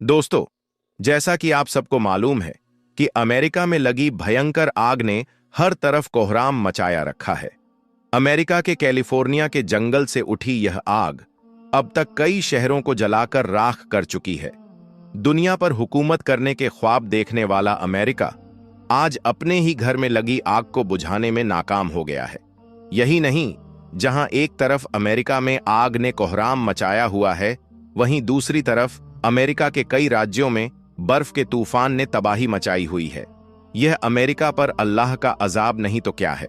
दोस्तों, जैसा कि आप सबको मालूम है कि अमेरिका में लगी भयंकर आग ने हर तरफ कोहराम मचाया रखा है। अमेरिका के कैलिफोर्निया के जंगल से उठी यह आग अब तक कई शहरों को जलाकर राख कर चुकी है। दुनिया पर हुकूमत करने के ख्वाब देखने वाला अमेरिका आज अपने ही घर में लगी आग को बुझाने में नाकाम हो गया है। यही नहीं, जहां एक तरफ अमेरिका में आग ने कोहराम मचाया हुआ है, वहीं दूसरी तरफ अमेरिका के कई राज्यों में बर्फ के तूफान ने तबाही मचाई हुई है। यह अमेरिका पर अल्लाह का अजाब नहीं तो क्या है।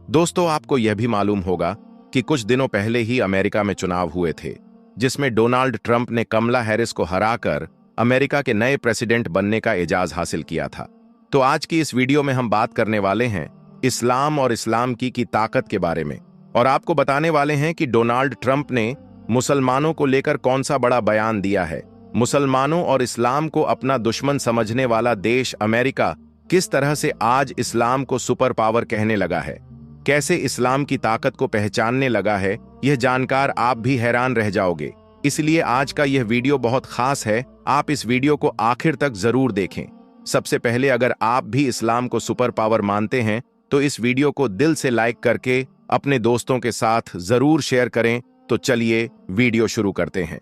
दोस्तों, आपको यह भी मालूम होगा कि कुछ दिनों पहले ही अमेरिका में चुनाव हुए थे, जिसमें डोनाल्ड ट्रंप ने कमला हैरिस को हराकर अमेरिका के नए प्रेसिडेंट बनने का एजाज हासिल किया था। तो आज की इस वीडियो में हम बात करने वाले हैं इस्लाम और इस्लाम की ताकत के बारे में, और आपको बताने वाले हैं कि डोनाल्ड ट्रंप ने मुसलमानों को लेकर कौन सा बड़ा बयान दिया है। मुसलमानों और इस्लाम को अपना दुश्मन समझने वाला देश अमेरिका किस तरह से आज इस्लाम को सुपर पावर कहने लगा है, कैसे इस्लाम की ताकत को पहचानने लगा है, यह जानकर आप भी हैरान रह जाओगे। इसलिए आज का यह वीडियो बहुत खास है, आप इस वीडियो को आखिर तक जरूर देखें। सबसे पहले, अगर आप भी इस्लाम को सुपर पावर मानते हैं तो इस वीडियो को दिल से लाइक करके अपने दोस्तों के साथ जरूर शेयर करें। तो चलिए वीडियो शुरू करते हैं।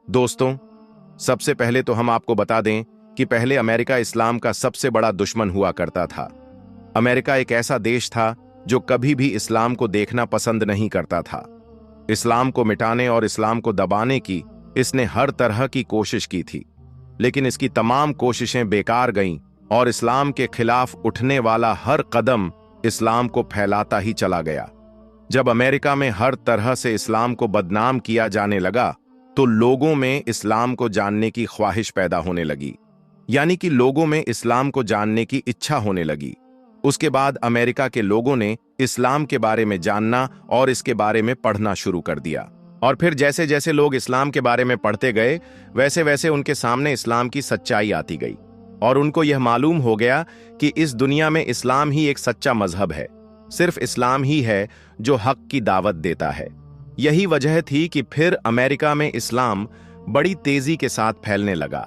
दोस्तों, सबसे पहले तो हम आपको बता दें कि पहले अमेरिका इस्लाम का सबसे बड़ा दुश्मन हुआ करता था। अमेरिका एक ऐसा देश था जो कभी भी इस्लाम को देखना पसंद नहीं करता था। इस्लाम को मिटाने और इस्लाम को दबाने की इसने हर तरह की कोशिश की थी, लेकिन इसकी तमाम कोशिशें बेकार गईं और इस्लाम के खिलाफ उठने वाला हर कदम इस्लाम को फैलाता ही चला गया। जब अमेरिका में हर तरह से इस्लाम को बदनाम किया जाने लगा तो लोगों में इस्लाम को जानने की ख्वाहिश पैदा होने लगी, यानी कि लोगों में इस्लाम को जानने की इच्छा होने लगी। उसके बाद अमेरिका के लोगों ने इस्लाम के बारे में जानना और इसके बारे में पढ़ना शुरू कर दिया, और फिर जैसे जैसे लोग इस्लाम के बारे में पढ़ते गए वैसे वैसे उनके सामने इस्लाम की सच्चाई आती गई, और उनको यह मालूम हो गया कि इस दुनिया में इस्लाम ही एक सच्चा मजहब है। सिर्फ इस्लाम ही है जो हक की दावत देता है। यही वजह थी कि फिर अमेरिका में इस्लाम बड़ी तेजी के साथ फैलने लगा।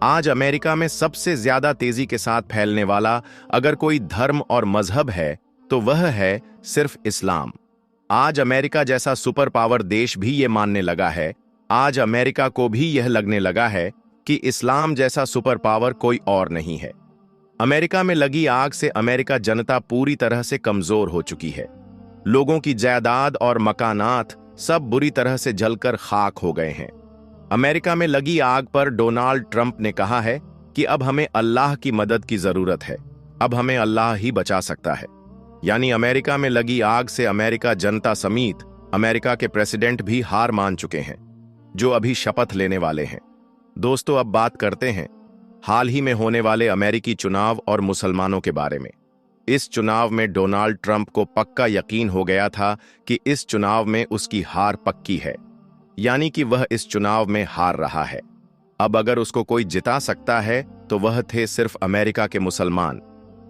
आज अमेरिका में सबसे ज्यादा तेजी के साथ फैलने वाला अगर कोई धर्म और मजहब है तो वह है सिर्फ इस्लाम। आज अमेरिका जैसा सुपर पावर देश भी ये मानने लगा है, आज अमेरिका को भी यह लगने लगा है कि इस्लाम जैसा सुपर पावर कोई और नहीं है। अमेरिका में लगी आग से अमेरिका जनता पूरी तरह से कमजोर हो चुकी है। लोगों की जायदाद और मकानात सब बुरी तरह से जलकर खाक हो गए हैं। अमेरिका में लगी आग पर डोनाल्ड ट्रंप ने कहा है कि अब हमें अल्लाह की मदद की जरूरत है, अब हमें अल्लाह ही बचा सकता है। यानी अमेरिका में लगी आग से अमेरिका जनता समेत अमेरिका के प्रेसिडेंट भी हार मान चुके हैं, जो अभी शपथ लेने वाले हैं। दोस्तों, अब बात करते हैं हाल ही में होने वाले अमेरिकी चुनाव और मुसलमानों के बारे में। इस चुनाव में डोनाल्ड ट्रंप को पक्का यकीन हो गया था कि इस चुनाव में उसकी हार पक्की है, यानी कि वह इस चुनाव में हार रहा है। अब अगर उसको कोई जिता सकता है तो वह थे सिर्फ अमेरिका के मुसलमान।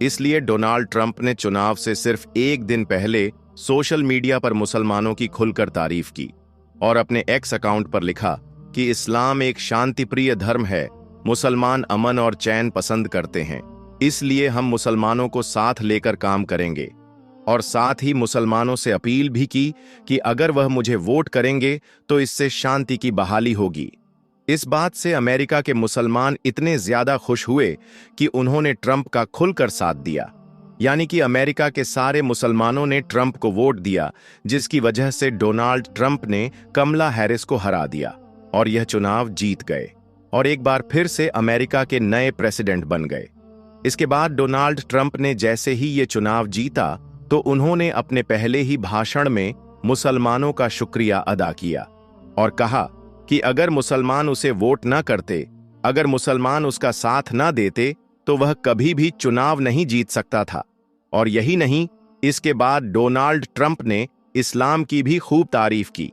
इसलिए डोनाल्ड ट्रंप ने चुनाव से सिर्फ एक दिन पहले सोशल मीडिया पर मुसलमानों की खुलकर तारीफ की और अपने एक्स अकाउंट पर लिखा कि इस्लाम एक शांतिप्रिय धर्म है, मुसलमान अमन और चैन पसंद करते हैं, इसलिए हम मुसलमानों को साथ लेकर काम करेंगे। और साथ ही मुसलमानों से अपील भी की कि अगर वह मुझे वोट करेंगे तो इससे शांति की बहाली होगी। इस बात से अमेरिका के मुसलमान इतने ज्यादा खुश हुए कि उन्होंने ट्रंप का खुलकर साथ दिया, यानी कि अमेरिका के सारे मुसलमानों ने ट्रंप को वोट दिया, जिसकी वजह से डोनाल्ड ट्रंप ने कमला हैरिस को हरा दिया और यह चुनाव जीत गए और एक बार फिर से अमेरिका के नए प्रेसिडेंट बन गए। इसके बाद डोनाल्ड ट्रंप ने जैसे ही ये चुनाव जीता तो उन्होंने अपने पहले ही भाषण में मुसलमानों का शुक्रिया अदा किया और कहा कि अगर मुसलमान उसे वोट न करते, अगर मुसलमान उसका साथ न देते तो वह कभी भी चुनाव नहीं जीत सकता था। और यही नहीं, इसके बाद डोनाल्ड ट्रंप ने इस्लाम की भी खूब तारीफ की।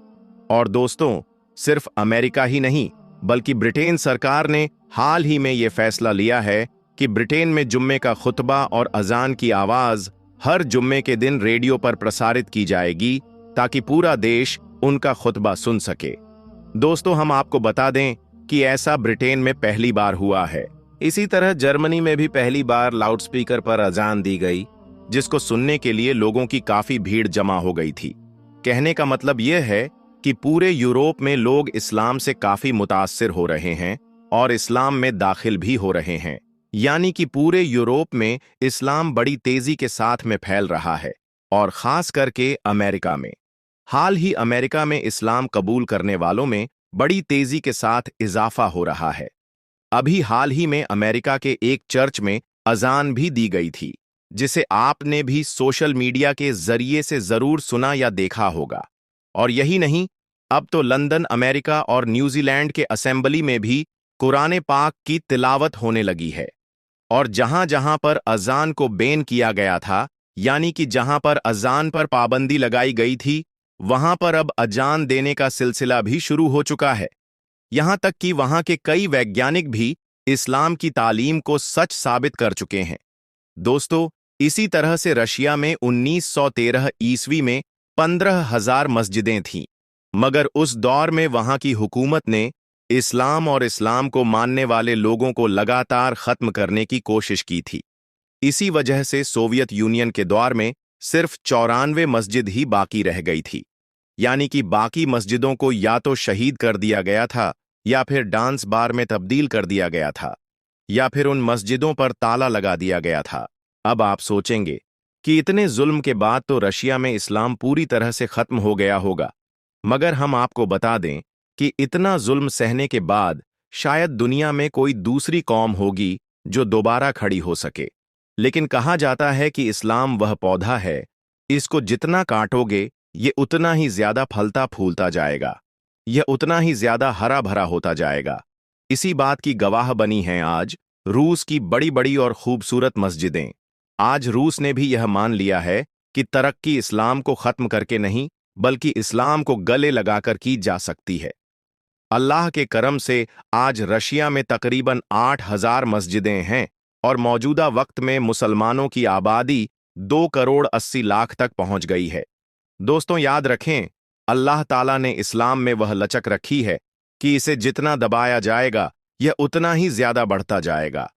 और दोस्तों, सिर्फ अमेरिका ही नहीं बल्कि ब्रिटेन सरकार ने हाल ही में यह फैसला लिया है कि ब्रिटेन में जुम्मे का खुतबा और अजान की आवाज हर जुम्मे के दिन रेडियो पर प्रसारित की जाएगी ताकि पूरा देश उनका खुतबा सुन सके। दोस्तों, हम आपको बता दें कि ऐसा ब्रिटेन में पहली बार हुआ है। इसी तरह जर्मनी में भी पहली बार लाउडस्पीकर पर अजान दी गई, जिसको सुनने के लिए लोगों की काफी भीड़ जमा हो गई थी। कहने का मतलब यह है कि पूरे यूरोप में लोग इस्लाम से काफी मुतासिर हो रहे हैं और इस्लाम में दाखिल भी हो रहे हैं। यानी कि पूरे यूरोप में इस्लाम बड़ी तेजी के साथ में फैल रहा है, और खास करके अमेरिका में। हाल ही अमेरिका में इस्लाम कबूल करने वालों में बड़ी तेजी के साथ इजाफा हो रहा है। अभी हाल ही में अमेरिका के एक चर्च में अजान भी दी गई थी, जिसे आपने भी सोशल मीडिया के जरिए से जरूर सुना या देखा होगा। और यही नहीं, अब तो लंदन, अमेरिका और न्यूजीलैंड के असेंबली में भी कुरान पाक की तिलावत होने लगी है। और जहां जहां पर अजान को बैन किया गया था, यानी कि जहां पर अजान पर पाबंदी लगाई गई थी, वहां पर अब अजान देने का सिलसिला भी शुरू हो चुका है। यहां तक कि वहां के कई वैज्ञानिक भी इस्लाम की तालीम को सच साबित कर चुके हैं। दोस्तों, इसी तरह से रशिया में 1913 ईस्वी में 15,000 मस्जिदें थीं, मगर उस दौर में वहां की हुकूमत ने इस्लाम और इस्लाम को मानने वाले लोगों को लगातार खत्म करने की कोशिश की थी। इसी वजह से सोवियत यूनियन के दौर में सिर्फ 94 मस्जिद ही बाकी रह गई थी। यानी कि बाकी मस्जिदों को या तो शहीद कर दिया गया था, या फिर डांस बार में तब्दील कर दिया गया था, या फिर उन मस्जिदों पर ताला लगा दिया गया था। अब आप सोचेंगे कि इतने जुल्म के बाद तो रशिया में इस्लाम पूरी तरह से खत्म हो गया होगा, मगर हम आपको बता दें कि इतना जुल्म सहने के बाद शायद दुनिया में कोई दूसरी कौम होगी जो दोबारा खड़ी हो सके। लेकिन कहा जाता है कि इस्लाम वह पौधा है, इसको जितना काटोगे ये उतना ही ज्यादा फलता फूलता जाएगा, यह उतना ही ज्यादा हरा भरा होता जाएगा। इसी बात की गवाह बनी हैं आज रूस की बड़ी बड़ी और खूबसूरत मस्जिदें। आज रूस ने भी यह मान लिया है कि तरक्की इस्लाम को खत्म करके नहीं, बल्कि इस्लाम को गले लगाकर की जा सकती है। अल्लाह के करम से आज रशिया में तकरीबन 8,000 मस्जिदें हैं, और मौजूदा वक्त में मुसलमानों की आबादी 2 करोड़ 80 लाख तक पहुंच गई है। दोस्तों, याद रखें, अल्लाह ताला ने इस्लाम में वह लचक रखी है कि इसे जितना दबाया जाएगा यह उतना ही ज्यादा बढ़ता जाएगा।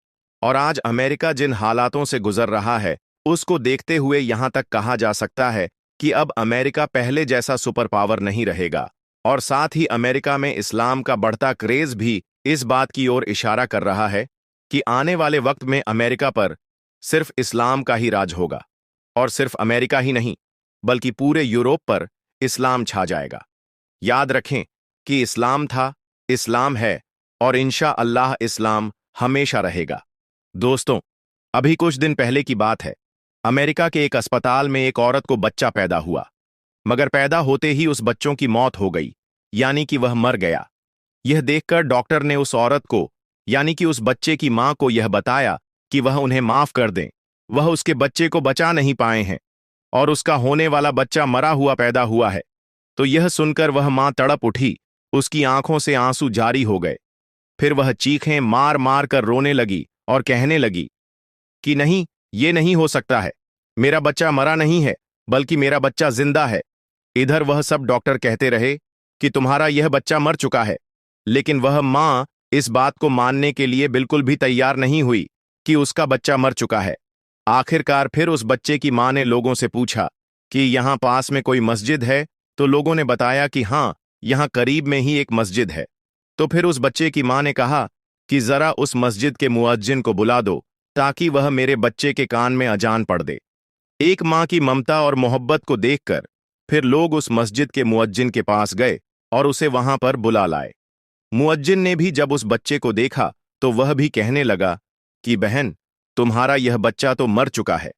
और आज अमेरिका जिन हालातों से गुजर रहा है, उसको देखते हुए यहां तक कहा जा सकता है कि अब अमेरिका पहले जैसा सुपर पावर नहीं रहेगा। और साथ ही अमेरिका में इस्लाम का बढ़ता क्रेज भी इस बात की ओर इशारा कर रहा है कि आने वाले वक्त में अमेरिका पर सिर्फ इस्लाम का ही राज होगा। और सिर्फ अमेरिका ही नहीं, बल्कि पूरे यूरोप पर इस्लाम छा जाएगा। याद रखें कि इस्लाम था, इस्लाम है, और इंशा अल्लाह इस्लाम हमेशा रहेगा। दोस्तों, अभी कुछ दिन पहले की बात है, अमेरिका के एक अस्पताल में एक औरत को बच्चा पैदा हुआ, मगर पैदा होते ही उस बच्चों की मौत हो गई, यानी कि वह मर गया। यह देखकर डॉक्टर ने उस औरत को, यानी कि उस बच्चे की मां को यह बताया कि वह उन्हें माफ कर दें, वह उसके बच्चे को बचा नहीं पाए हैं और उसका होने वाला बच्चा मरा हुआ पैदा हुआ है। तो यह सुनकर वह मां तड़प उठी, उसकी आंखों से आंसू जारी हो गए। फिर वह चीखें मार मार कर रोने लगी और कहने लगी कि नहीं, ये नहीं हो सकता है, मेरा बच्चा मरा नहीं है, बल्कि मेरा बच्चा जिंदा है। इधर वह सब डॉक्टर कहते रहे कि तुम्हारा यह बच्चा मर चुका है, लेकिन वह मां इस बात को मानने के लिए बिल्कुल भी तैयार नहीं हुई कि उसका बच्चा मर चुका है। आखिरकार फिर उस बच्चे की मां ने लोगों से पूछा कि यहां पास में कोई मस्जिद है, तो लोगों ने बताया कि हां, यहां करीब में ही एक मस्जिद है। तो फिर उस बच्चे की मां ने कहा कि जरा उस मस्जिद के मुअज्जिन को बुला दो, ताकि वह मेरे बच्चे के कान में अजान पढ़ दे। एक मां की ममता और मोहब्बत को देखकर फिर लोग उस मस्जिद के मुअज्जिन के पास गए और उसे वहां पर बुला लाए। मुअज्जिन ने भी जब उस बच्चे को देखा तो वह भी कहने लगा कि बहन, तुम्हारा यह बच्चा तो मर चुका है,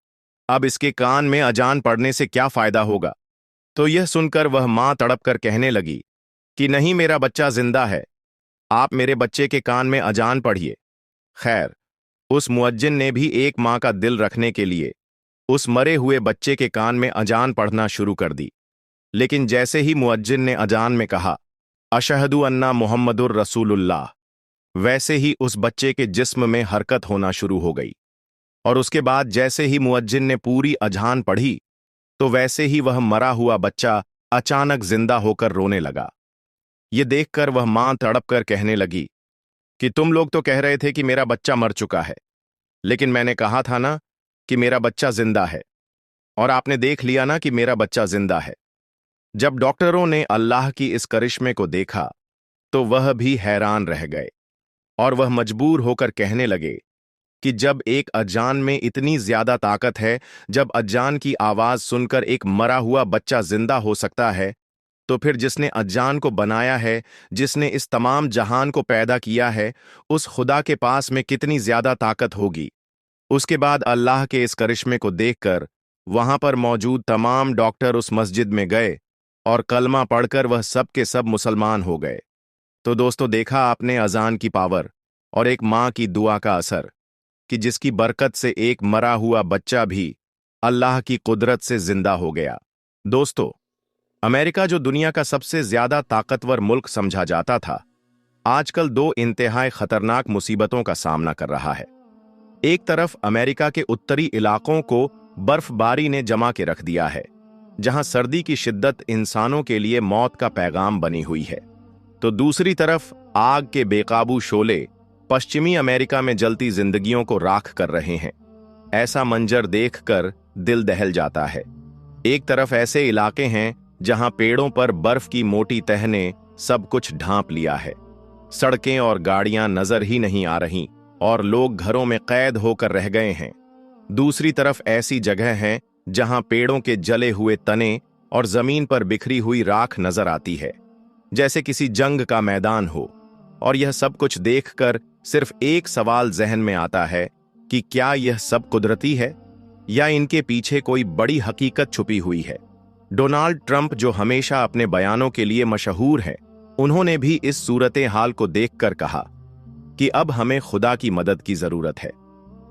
अब इसके कान में अजान पढ़ने से क्या फायदा होगा। तो यह सुनकर वह मां तड़प कर कहने लगी कि नहीं, मेरा बच्चा जिंदा है, आप मेरे बच्चे के कान में अजान पढ़िए। खैर, उस मुअज्जिन ने भी एक मां का दिल रखने के लिए उस मरे हुए बच्चे के कान में अजान पढ़ना शुरू कर दी। लेकिन जैसे ही मुअज्जिन ने अजान में कहा अशहदु अन्ना मुहम्मदुर रसूलुल्लाह, वैसे ही उस बच्चे के जिस्म में हरकत होना शुरू हो गई। और उसके बाद जैसे ही मुअज्जिन ने पूरी अजान पढ़ी, तो वैसे ही वह मरा हुआ बच्चा अचानक जिंदा होकर रोने लगा। ये देखकर वह मां तड़प कर कहने लगी कि तुम लोग तो कह रहे थे कि मेरा बच्चा मर चुका है, लेकिन मैंने कहा था ना कि मेरा बच्चा जिंदा है, और आपने देख लिया ना कि मेरा बच्चा जिंदा है। जब डॉक्टरों ने अल्लाह की इस करिश्मे को देखा तो वह भी हैरान रह गए, और वह मजबूर होकर कहने लगे कि जब एक अजान में इतनी ज्यादा ताकत है, जब अजान की आवाज सुनकर एक मरा हुआ बच्चा जिंदा हो सकता है, तो फिर जिसने अजान को बनाया है, जिसने इस तमाम जहान को पैदा किया है, उस खुदा के पास में कितनी ज्यादा ताकत होगी। उसके बाद अल्लाह के इस करिश्मे को देखकर वहां पर मौजूद तमाम डॉक्टर उस मस्जिद में गए और कलमा पढ़कर वह सब के सब मुसलमान हो गए। तो दोस्तों, देखा आपने अजान की पावर और एक माँ की दुआ का असर, कि जिसकी बरकत से एक मरा हुआ बच्चा भी अल्लाह की कुदरत से जिंदा हो गया। दोस्तों, अमेरिका जो दुनिया का सबसे ज्यादा ताकतवर मुल्क समझा जाता था, आजकल दो इंतहाई खतरनाक मुसीबतों का सामना कर रहा है। एक तरफ अमेरिका के उत्तरी इलाकों को बर्फबारी ने जमा के रख दिया है, जहां सर्दी की शिद्दत इंसानों के लिए मौत का पैगाम बनी हुई है, तो दूसरी तरफ आग के बेकाबू शोले पश्चिमी अमेरिका में जलती जिंदगियों को राख कर रहे हैं। ऐसा मंजर देखकर दिल दहल जाता है। एक तरफ ऐसे इलाके हैं जहां पेड़ों पर बर्फ की मोटी तह ने सब कुछ ढांप लिया है, सड़कें और गाड़ियां नजर ही नहीं आ रहीं और लोग घरों में कैद होकर रह गए हैं। दूसरी तरफ ऐसी जगह है जहां पेड़ों के जले हुए तने और जमीन पर बिखरी हुई राख नजर आती है, जैसे किसी जंग का मैदान हो। और यह सब कुछ देखकर सिर्फ एक सवाल जहन में आता है कि क्या यह सब कुदरती है या इनके पीछे कोई बड़ी हकीकत छुपी हुई है। डोनाल्ड ट्रंप, जो हमेशा अपने बयानों के लिए मशहूर हैं, उन्होंने भी इस सूरत हाल को देखकर कहा कि अब हमें खुदा की मदद की जरूरत है।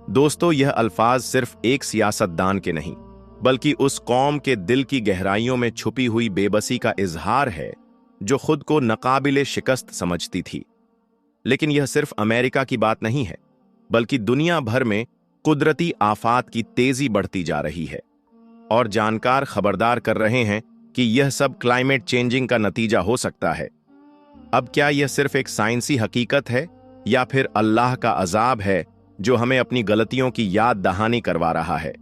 दोस्तों, यह अल्फाज सिर्फ एक सियासतदान के नहीं, बल्कि उस कौम के दिल की गहराइयों में छुपी हुई बेबसी का इजहार है जो खुद को नाकाबिले शिकस्त समझती थी। लेकिन यह सिर्फ अमेरिका की बात नहीं है, बल्कि दुनिया भर में कुदरती आफात की तेजी बढ़ती जा रही है, और जानकार खबरदार कर रहे हैं कि यह सब क्लाइमेट चेंजिंग का नतीजा हो सकता है। अब क्या यह सिर्फ एक साइंसी हकीकत है या फिर अल्लाह का अजाब है जो हमें अपनी गलतियों की याद दहानी करवा रहा है?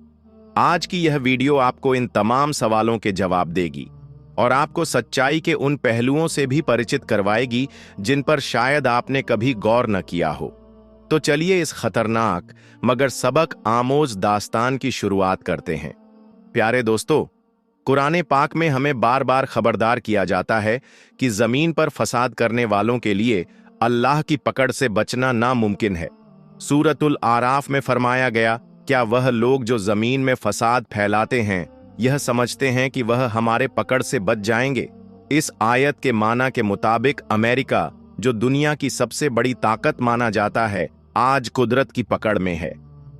आज की यह वीडियो आपको इन तमाम सवालों के जवाब देगी और आपको सच्चाई के उन पहलुओं से भी परिचित करवाएगी जिन पर शायद आपने कभी गौर न किया हो। तो चलिए इस खतरनाक मगर सबक आमोज दास्तान की शुरुआत करते हैं। प्यारे दोस्तों, कुरान पाक में हमें बार बार खबरदार किया जाता है कि जमीन पर फसाद करने वालों के लिए अल्लाह की पकड़ से बचना नामुमकिन है। सूरतुल आराफ में फरमाया गया, क्या वह लोग जो जमीन में फसाद फैलाते हैं यह समझते हैं कि वह हमारे पकड़ से बच जाएंगे? इस आयत के माना के मुताबिक अमेरिका, जो दुनिया की सबसे बड़ी ताकत माना जाता है, आज कुदरत की पकड़ में है।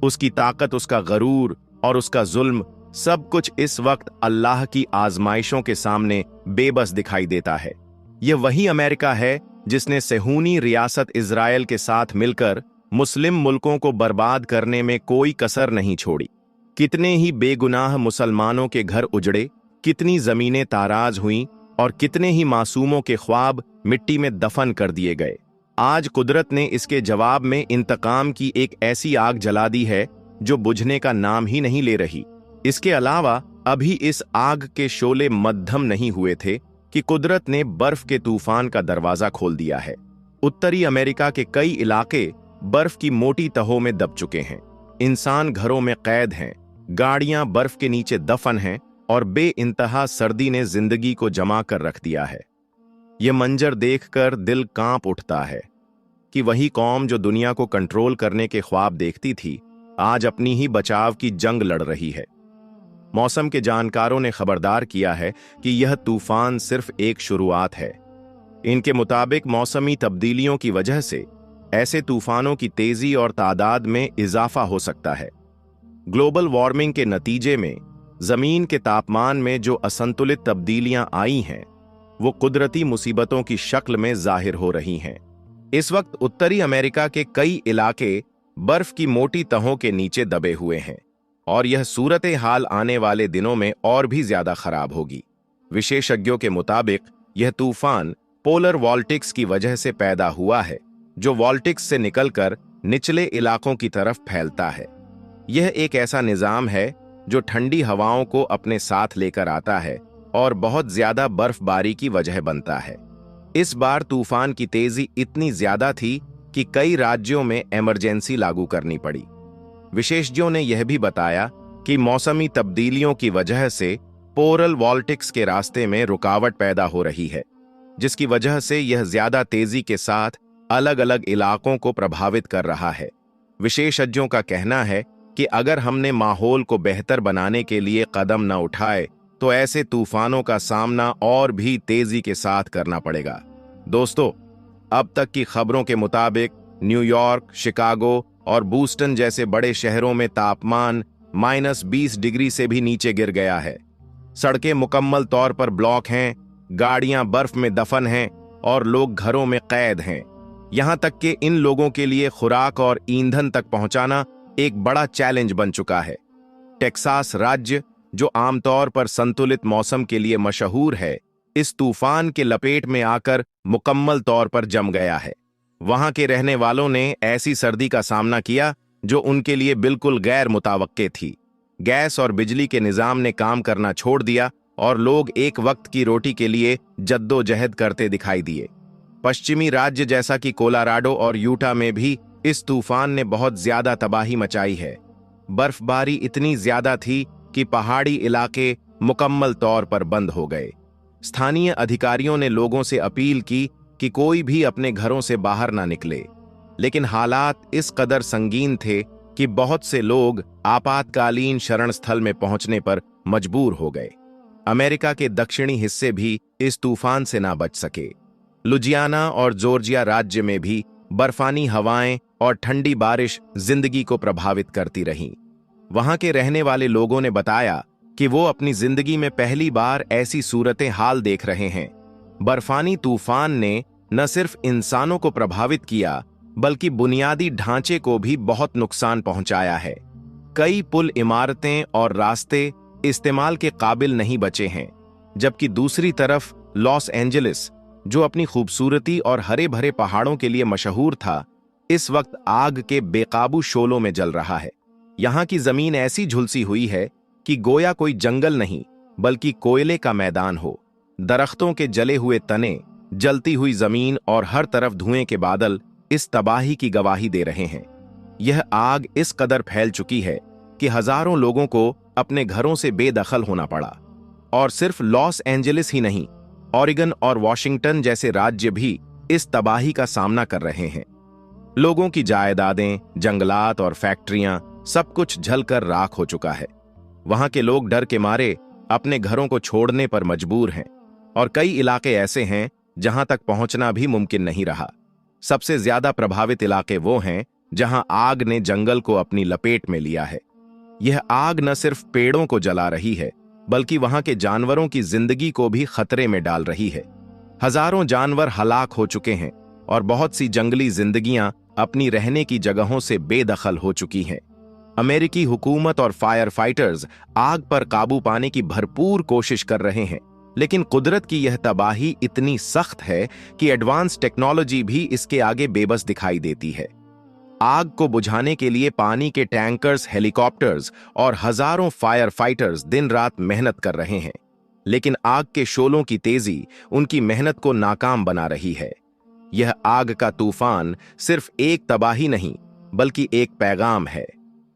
उसकी ताकत, उसका गरूर और उसका जुल्म, सब कुछ इस वक्त अल्लाह की आजमाइशों के सामने बेबस दिखाई देता है। यह वही अमेरिका है जिसने सेहूनी रियासत इजराइल के साथ मिलकर मुस्लिम मुल्कों को बर्बाद करने में कोई कसर नहीं छोड़ी। कितने ही बेगुनाह मुसलमानों के घर उजड़े, कितनी जमीनें ताराज हुईं और कितने ही मासूमों के ख्वाब मिट्टी में दफन कर दिए गए। आज कुदरत ने इसके जवाब में इंतकाम की एक ऐसी आग जला दी है जो बुझने का नाम ही नहीं ले रही। इसके अलावा अभी इस आग के शोले मद्धम नहीं हुए थे कि कुदरत ने बर्फ के तूफान का दरवाजा खोल दिया है। उत्तरी अमेरिका के कई इलाके बर्फ की मोटी तहों में दब चुके हैं। इंसान घरों में कैद हैं, गाड़ियां बर्फ के नीचे दफन हैं और बेइंतहा सर्दी ने जिंदगी को जमा कर रख दिया है। यह मंजर देखकर दिल कांप उठता है कि वही कौम जो दुनिया को कंट्रोल करने के ख्वाब देखती थी, आज अपनी ही बचाव की जंग लड़ रही है। मौसम के जानकारों ने खबरदार किया है कि यह तूफान सिर्फ एक शुरुआत है। इनके मुताबिक मौसमी तब्दीलियों की वजह से ऐसे तूफानों की तेजी और तादाद में इजाफा हो सकता है। ग्लोबल वार्मिंग के नतीजे में जमीन के तापमान में जो असंतुलित तब्दीलियां आई हैं, वो कुदरती मुसीबतों की शक्ल में जाहिर हो रही हैं। इस वक्त उत्तरी अमेरिका के कई इलाके बर्फ की मोटी तहों के नीचे दबे हुए हैं और यह सूरत हाल आने वाले दिनों में और भी ज्यादा खराब होगी। विशेषज्ञों के मुताबिक यह तूफान पोलर वॉल्टिक्स की वजह से पैदा हुआ है, जो वॉल्टिक्स से निकलकर निचले इलाकों की तरफ फैलता है। यह एक ऐसा निजाम है जो ठंडी हवाओं को अपने साथ लेकर आता है और बहुत ज्यादा बर्फबारी की वजह बनता है। इस बार तूफान की तेजी इतनी ज्यादा थी कि कई राज्यों में इमरजेंसी लागू करनी पड़ी। विशेषज्ञों ने यह भी बताया कि मौसमी तब्दीलियों की वजह से पोरल वॉल्टिक्स के रास्ते में रुकावट पैदा हो रही है, जिसकी वजह से यह ज्यादा तेजी के साथ अलग अलग इलाकों को प्रभावित कर रहा है। विशेषज्ञों का कहना है कि अगर हमने माहौल को बेहतर बनाने के लिए कदम न उठाए तो ऐसे तूफानों का सामना और भी तेजी के साथ करना पड़ेगा। दोस्तों, अब तक की खबरों के मुताबिक न्यूयॉर्क, शिकागो और बूस्टन जैसे बड़े शहरों में तापमान -20 डिग्री से भी नीचे गिर गया है। सड़कें मुकम्मल तौर पर ब्लॉक हैं, गाड़ियां बर्फ में दफन हैं और लोग घरों में कैद हैं। यहां तक कि इन लोगों के लिए खुराक और ईंधन तक पहुंचाना एक बड़ा चैलेंज बन चुका है। टेक्सास राज्य, जो आमतौर पर संतुलित मौसम के लिए मशहूर है, इस तूफान के लपेट में आकर मुकम्मल तौर पर जम गया है। वहां के रहने वालों ने ऐसी सर्दी का सामना किया जो उनके लिए बिल्कुल गैर मुतावक्के थी। गैस और बिजली के निजाम ने काम करना छोड़ दिया और लोग एक वक्त की रोटी के लिए जद्दोजहद करते दिखाई दिए। पश्चिमी राज्य जैसा कि कोलोराडो और यूटा में भी इस तूफान ने बहुत ज्यादा तबाही मचाई है। बर्फबारी इतनी ज्यादा थी कि पहाड़ी इलाके मुकम्मल तौर पर बंद हो गए। स्थानीय अधिकारियों ने लोगों से अपील की कि कोई भी अपने घरों से बाहर ना निकले, लेकिन हालात इस कदर संगीन थे कि बहुत से लोग आपातकालीन शरण स्थल में पहुंचने पर मजबूर हो गए। अमेरिका के दक्षिणी हिस्से भी इस तूफान से ना बच सके। लुजियाना और जॉर्जिया राज्य में भी बर्फानी हवाएं और ठंडी बारिश जिंदगी को प्रभावित करती रहीं। वहां के रहने वाले लोगों ने बताया कि वो अपनी जिंदगी में पहली बार ऐसी सूरतें हाल देख रहे हैं। बर्फानी तूफान ने न सिर्फ इंसानों को प्रभावित किया, बल्कि बुनियादी ढांचे को भी बहुत नुकसान पहुंचाया है। कई पुल, इमारतें और रास्ते इस्तेमाल के काबिल नहीं बचे हैं, जबकि दूसरी तरफ लॉस एंजलिस, जो अपनी खूबसूरती और हरे भरे पहाड़ों के लिए मशहूर था, इस वक्त आग के बेकाबू शोलों में जल रहा है। यहां की जमीन ऐसी झुलसी हुई है कि गोया कोई जंगल नहीं, बल्कि कोयले का मैदान हो। दरख्तों के जले हुए तने, जलती हुई जमीन और हर तरफ धुएं के बादल इस तबाही की गवाही दे रहे हैं। यह आग इस कदर फैल चुकी है कि हजारों लोगों को अपने घरों से बेदखल होना पड़ा। और सिर्फ लॉस एंजलिस ही नहीं, ओरेगन और वॉशिंगटन जैसे राज्य भी इस तबाही का सामना कर रहे हैं। लोगों की जायदादें, जंगलात और फैक्ट्रियां सब कुछ जलकर राख हो चुका है। वहां के लोग डर के मारे अपने घरों को छोड़ने पर मजबूर हैं और कई इलाके ऐसे हैं जहां तक पहुंचना भी मुमकिन नहीं रहा। सबसे ज्यादा प्रभावित इलाके वो हैं जहां आग ने जंगल को अपनी लपेट में लिया है। यह आग न सिर्फ पेड़ों को जला रही है, बल्कि वहां के जानवरों की जिंदगी को भी खतरे में डाल रही है। हजारों जानवर हलाक हो चुके हैं और बहुत सी जंगली जिंदगियां अपनी रहने की जगहों से बेदखल हो चुकी हैं। अमेरिकी हुकूमत और फायर फाइटर्स आग पर काबू पाने की भरपूर कोशिश कर रहे हैं, लेकिन कुदरत की यह तबाही इतनी सख्त है कि एडवांस टेक्नोलॉजी भी इसके आगे बेबस दिखाई देती है। आग को बुझाने के लिए पानी के टैंकर्स, हेलीकॉप्टर्स और हजारों फायर फाइटर्स दिन रात मेहनत कर रहे हैं, लेकिन आग के शोलों की तेजी उनकी मेहनत को नाकाम बना रही है। यह आग का तूफान सिर्फ एक तबाही नहीं, बल्कि एक पैगाम है।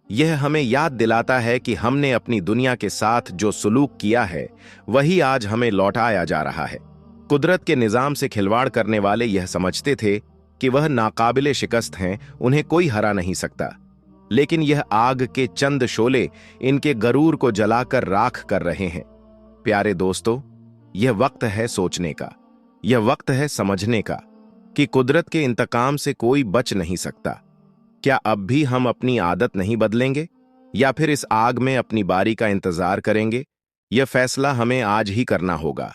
यह हमें याद दिलाता है कि हमने अपनी दुनिया के साथ जो सुलूक किया है, वही आज हमें लौटाया जा रहा है। कुदरत के निजाम से खिलवाड़ करने वाले यह समझते थे कि वह नाकाबिले शिकस्त हैं, उन्हें कोई हरा नहीं सकता। लेकिन यह आग के चंद शोले इनके गरूर को जलाकर राख कर रहे हैं। प्यारे दोस्तों, यह वक्त है सोचने का, यह वक्त है समझने का कि कुदरत के इंतकाम से कोई बच नहीं सकता। क्या अब भी हम अपनी आदत नहीं बदलेंगे, या फिर इस आग में अपनी बारी का इंतजार करेंगे? यह फैसला हमें आज ही करना होगा।